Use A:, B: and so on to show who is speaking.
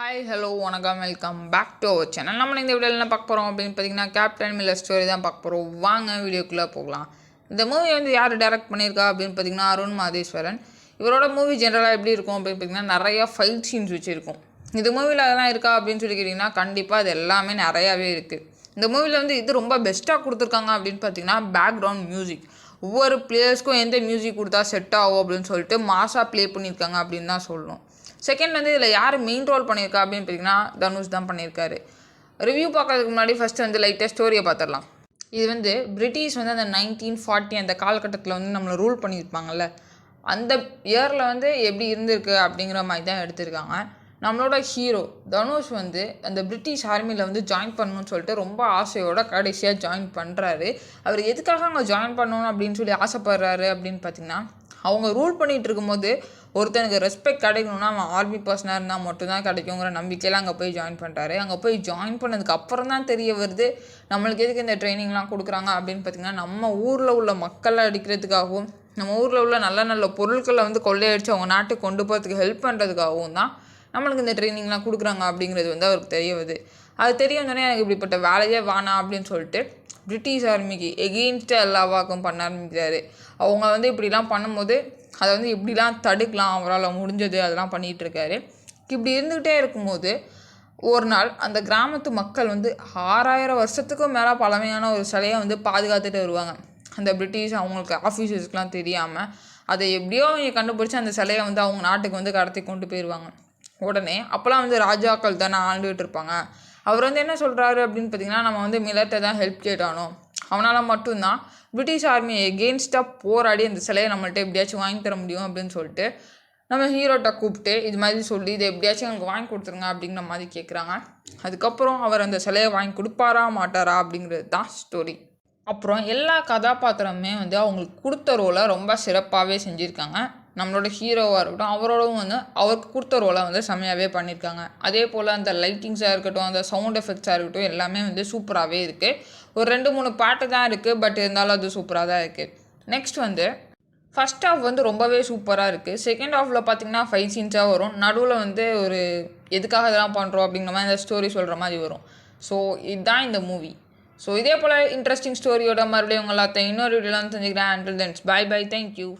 A: Hi hello வணக்கம் welcome back to our channel. நம்ம இந்த வீடியோவில் என்ன பார்க்க போகிறோம் அப்படின்னு பார்த்தீங்கன்னா கேப்டன் மில்லர் ஸ்டோரி தான் பார்க்க போகிறோம். வாங்க வீடியோக்குள்ளே போகலாம். இந்த மூவி வந்து யார் டைரக்ட் பண்ணியிருக்கா அப்படின்னு பார்த்தீங்கன்னா அருண் மாதேஸ்வரன். இவரோட மூவி ஜென்ரலாக எப்படி இருக்கும் அப்படின்னு பார்த்தீங்கன்னா நிறையா ஃபைட் சீன்ஸ் வச்சுருக்கும். இந்த மூவியில் அதெல்லாம் இருக்கா அப்படின்னு சொல்லி கேட்டிங்கன்னா கண்டிப்பாக அது எல்லாமே நிறையாவே இருக்குது. இந்த மூவியில் வந்து இது ரொம்ப பெஸ்ட்டாக கொடுத்துருக்காங்க அப்படின்னு பார்த்தீங்கன்னா பேக்ரவுண்ட் மியூசிக். ஒவ்வொரு பிளேயர்ஸ்க்கும் எந்த மியூசிக் கொடுத்தா செட் ஆகும் அப்படின்னு சொல்லிட்டு மாசாக ப்ளே பண்ணியிருக்காங்க அப்படின்னு தான் சொல்லணும். செகண்ட் வந்து இதில் யார் மெயின் ரோல் பண்ணியிருக்கா அப்படின்னு பார்த்தீங்கன்னா தனுஷ் தான் பண்ணியிருக்காரு. ரிவ்யூ பார்க்கறதுக்கு முன்னாடி ஃபஸ்ட்டு வந்து லைட்டாக ஸ்டோரியை பார்த்துடலாம். இது வந்து பிரிட்டிஷ் வந்து அந்த 1940 அந்த காலகட்டத்தில் வந்து நம்மளை ரூல் பண்ணியிருப்பாங்கள்ல, அந்த இயரில் வந்து எப்படி இருந்திருக்கு அப்படிங்கிற மாதிரி தான் எடுத்திருக்காங்க. நம்மளோட ஹீரோ தனுஷ் வந்து அந்த பிரிட்டிஷ் ஆர்மியில் வந்து ஜாயின் பண்ணணும்னு சொல்லிட்டு ரொம்ப ஆசையோட கடைசியாக ஜாயின் பண்ணுறாரு. அவர் எதுக்காக அங்கே ஜாயின் பண்ணணும் அப்படின்னு சொல்லி ஆசைப்படுறாரு அப்படின்னு பார்த்தீங்கன்னா, அவங்க ரூல் பண்ணிகிட்டு இருக்கும்போது ஒருத்தனுக்கு ரெஸ்பெக்ட் கிடைக்கணும்னா அவன் ஆர்மி பர்சனாக இருந்தால் மட்டும்தான் கிடைக்குங்கிற நம்பிக்கையில் அங்கே போய் ஜாயின் பண்ணுறாரு. அங்கே போய் ஜாயின் பண்ணதுக்கு அப்புறம் தான் தெரிய வருது நம்மளுக்கு எதுக்கு இந்த ட்ரைனிங்லாம் கொடுக்குறாங்க அப்படின்னு பார்த்திங்கன்னா, நம்ம ஊரில் உள்ள மக்களை அடிக்கிறதுக்காகவும் நம்ம ஊரில் உள்ள நல்ல நல்ல பொருட்களை வந்து கொள்ளையடிச்சு அவங்க நாட்டுக்கு கொண்டு போகிறதுக்கு ஹெல்ப் பண்ணுறதுக்காகவும் தான் நம்மளுக்கு இந்த ட்ரைனிங்லாம் கொடுக்குறாங்க அப்படிங்கிறது வந்து அவருக்கு தெரிய வருது. அது தெரிய வந்தோடனே எனக்கு இப்படிப்பட்ட வேலையே வேணாம் அப்படின்னு சொல்லிட்டு பிரிட்டிஷ் ஆர்மிக்கு எகெயின்ஸ்டாக எல்லா வாக்கும் பண்ண ஆரம்பிக்கிறாரு. அவங்க வந்து இப்படிலாம் பண்ணும்போது அதை வந்து எப்படிலாம் தடுக்கலாம் அவரால் முடிஞ்சது அதெல்லாம் பண்ணிகிட்ருக்காரு. இப்படி இருந்துக்கிட்டே இருக்கும்போது ஒரு நாள் அந்த கிராமத்து மக்கள் வந்து 6000 வருஷத்துக்கும் மேலே பழமையான ஒரு சிலையை வந்து பாதுகாத்துட்டு வருவாங்க. அந்த பிரிட்டிஷ் அவங்களுக்கு ஆஃபீஸர்ஸ்க்கெலாம் தெரியாமல் அதை எப்படியோ அவங்க கண்டுபிடிச்சி அந்த சிலையை வந்து அவங்க நாட்டுக்கு வந்து கடத்தி கொண்டு போயிடுவாங்க. உடனே அப்போல்லாம் வந்து ராஜாக்கள் தானே ஆண்டுகிட்டு இருப்பாங்க. அவர் வந்து என்ன சொல்கிறாரு அப்படின்னு பார்த்தீங்கன்னா, நம்ம வந்து மில்லர்ட்டை தான் ஹெல்ப் கேட்டானோம், அவனால் மட்டும்தான் பிரிட்டிஷ் ஆர்மி எகெயின்ஸ்டாக போராடி அந்த சிலையை நம்மள்ட்ட எப்படியாச்சும் வாங்கி தர முடியும் அப்படின்னு சொல்லிட்டு நம்ம ஹீரோட்ட கூப்பிட்டு இது மாதிரி சொல்லி இதை எப்படியாச்சும் எனக்கு வாங்கி கொடுத்துருங்க அப்படிங்கிற மாதிரி கேட்குறாங்க. அதுக்கப்புறம் அவர் அந்த சிலையை வாங்கி கொடுப்பாரா மாட்டாரா அப்படிங்கிறது தான் ஸ்டோரி. அப்புறம் எல்லா கதாபாத்திரமே வந்து அவங்களுக்கு கொடுத்த ரோலை ரொம்ப சிறப்பாகவே செஞ்சுருக்காங்க. நம்மளோட ஹீரோவாக இருக்கட்டும் அவரோடவும் வந்து அவருக்கு கொடுத்த ரோலை வந்து செம்மையாகவே பண்ணியிருக்காங்க. அதே போல் அந்த லைட்டிங்ஸாக இருக்கட்டும் அந்த சவுண்ட் எஃபெக்ட்ஸாக இருக்கட்டும் எல்லாமே வந்து சூப்பராகவே இருக்குது. ஒரு 2-3 பாட்டு தான் இருக்குது, பட் இருந்தாலும் அது சூப்பராக தான் இருக்குது. நெக்ஸ்ட் வந்து ஃபஸ்ட் ஹாஃப் வந்து ரொம்பவே சூப்பராக இருக்குது. செகண்ட் ஹாஃபில் பார்த்திங்கன்னா ஃபைட் சீன்ஸாக வரும். நடுவில் வந்து ஒரு எதுக்காக இதெல்லாம் பண்ணுறோம் அப்படிங்கிற மாதிரி அந்த ஸ்டோரி சொல்கிற மாதிரி வரும். ஸோ இதுதான் இந்த மூவி. ஸோ இதே போல் இன்ட்ரெஸ்டிங் ஸ்டோரியோட மறுபடியும் உங்கள் எல்லாத்தையும் இன்னொரு வீடியோலாம் தெரிஞ்சுக்கிறேன். Until then bye bye, thank you.